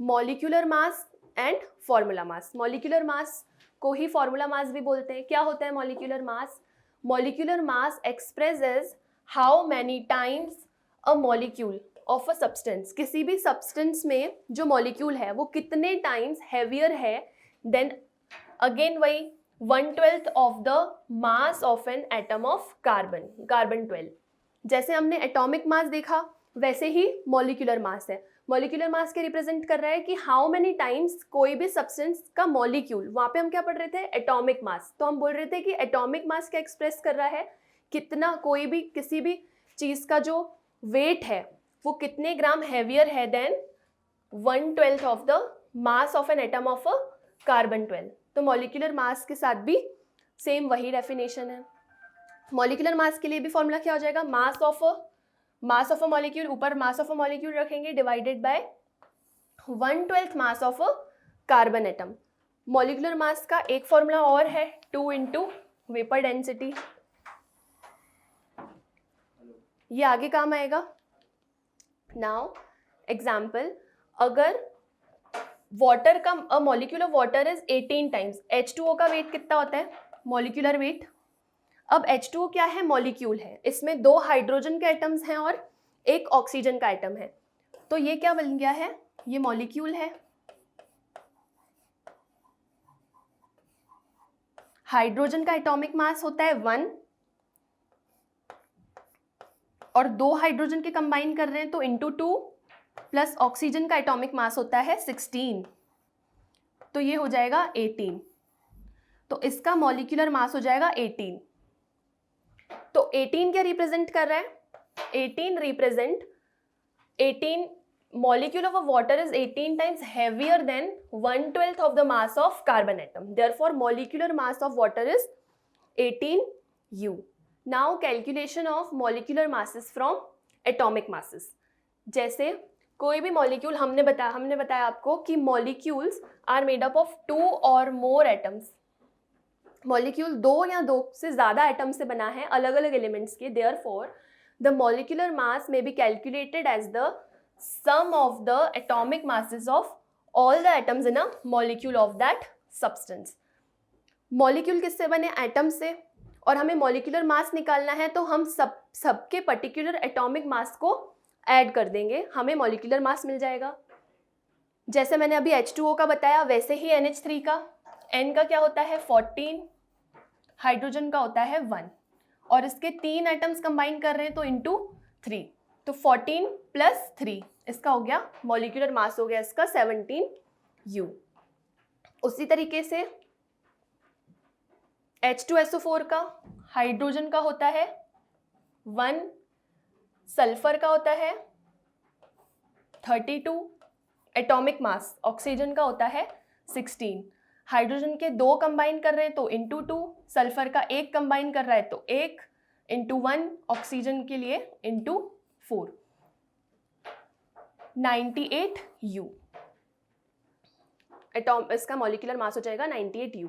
Molecular mass and formula mass. Molecular mass को ही formula mass भी बोलते हैं। क्या होता है molecular mass? Molecular mass expresses how many times a molecule of a substance. किसी भी सब्सटेंस में जो मॉलिक्यूल है वो कितने टाइम्स हैवियर है देन अगेन वही 1/12 of the mass of an atom of carbon, carbon 12। जैसे हमने एटॉमिक मास देखा वैसे ही मॉलिक्यूलर मास है। मॉलिक्यूलर मास के रिप्रेजेंट कर रहा है कि हाउ मेनी टाइम्स कोई भी सब्सटेंस का मॉलिक्यूल, वहां पे हम क्या पढ़ रहे थे? Atomic mass. तो हम बोल रहे थे कि एटॉमिक मास क्या एक्सप्रेस कर रहा है? कितना कोई भी किसी भी चीज का जो वेट है वो कितने ग्राम हैवियर है than 1/12 of the mass of an atom of a carbon 12। तो मॉलिक्यूलर मास के साथ भी सेम वही डेफिनेशन है। मॉलिक्यूलर मास के लिए भी फॉर्मूला क्या हो जाएगा? मास ऑफ अ मॉलिक्यूल, ऊपर मास ऑफ अ मॉलिक्यूल रखेंगे divided by 1/12 mass of a carbon atom. Molecular mass का एक फॉर्मूला और है 2 इंटू वेपर डेंसिटी। ये आगे काम आएगा। नाउ एग्जाम्पल, अगर वाटर का a molecule of water is 18 times, H2O का वेट कितना होता है? Molecular weight. अब H2O क्या है? मॉलिक्यूल है। इसमें 2 हाइड्रोजन के एटम्स हैं और 1 ऑक्सीजन का एटम है। तो ये क्या बन गया है? ये मॉलिक्यूल है। हाइड्रोजन का एटॉमिक मास होता है 1 और 2 हाइड्रोजन के कंबाइन कर रहे हैं तो इंटू 2 प्लस ऑक्सीजन का एटॉमिक मास होता है 16, तो ये हो जाएगा 18। तो इसका मॉलिक्यूलर मास हो जाएगा 18। तो 18 क्या रिप्रेजेंट कर रहा है? 18 molecule of a water is 18 times heavier than 1/12 of the mass of carbon atom. Therefore, molecular mass of water is 18 U. Now, calculation of molecular masses from atomic masses. जैसे कोई भी मॉलिक्यूल हमने बताया आपको कि molecules are made up of 2 or more atoms. Molecule 2 या 2 से ज़्यादा एटम से बना है अलग अलग एलिमेंट्स के। Therefore the molecular mass may be calculated as the sum of the atomic masses of all the atoms in a molecule of that substance. Molecule किससे बने? एटम से। और हमें मॉलिक्यूलर मास निकालना है तो हम सबके पर्टिकुलर एटॉमिक मास को ऐड कर देंगे, हमें मॉलिक्यूलर मास मिल जाएगा। जैसे मैंने अभी H2O का बताया वैसे ही NH3 का, N का क्या होता है? 14, हाइड्रोजन का होता है 1 और इसके 3 एटम्स कंबाइन कर रहे हैं तो इंटू 3, तो 14 प्लस 3 इसका हो गया मॉलिक्यूलर मास, हो गया इसका 17 U। उसी तरीके से H2SO4 का हाइड्रोजन का होता है 1, सल्फर का होता है 32, एटॉमिक मास ऑक्सीजन का होता है 16। हाइड्रोजन के 2 कंबाइन कर रहे हैं तो इंटू 2, सल्फर का 1 कंबाइन कर रहा है तो 1 इंटू 1, ऑक्सीजन के लिए इंटू 4, 98 U। इसका मॉलिक्यूलर मास हो जाएगा 98 U।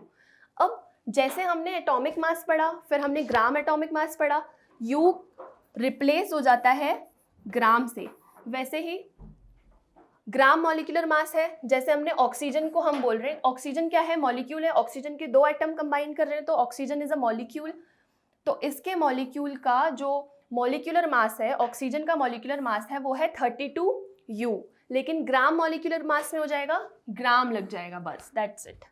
अब जैसे हमने एटॉमिक मास पढ़ा, फिर हमने ग्राम एटॉमिक मास पढ़ा, U रिप्लेस हो जाता है ग्राम से। वैसे ही ग्राम मॉलिक्यूलर मास है। जैसे हमने ऑक्सीजन को हम बोल रहे हैं, ऑक्सीजन क्या है? मॉलिक्यूल है। ऑक्सीजन के 2 एटम कंबाइन कर रहे हैं तो ऑक्सीजन इज अ मॉलिक्यूल। तो इसके मॉलिक्यूल का जो मॉलिक्यूलर मास है, ऑक्सीजन का मॉलिक्यूलर मास है वो है 32 U, लेकिन ग्राम मॉलिक्यूलर मास में हो जाएगा, ग्राम लग जाएगा बस, दैट्स इट।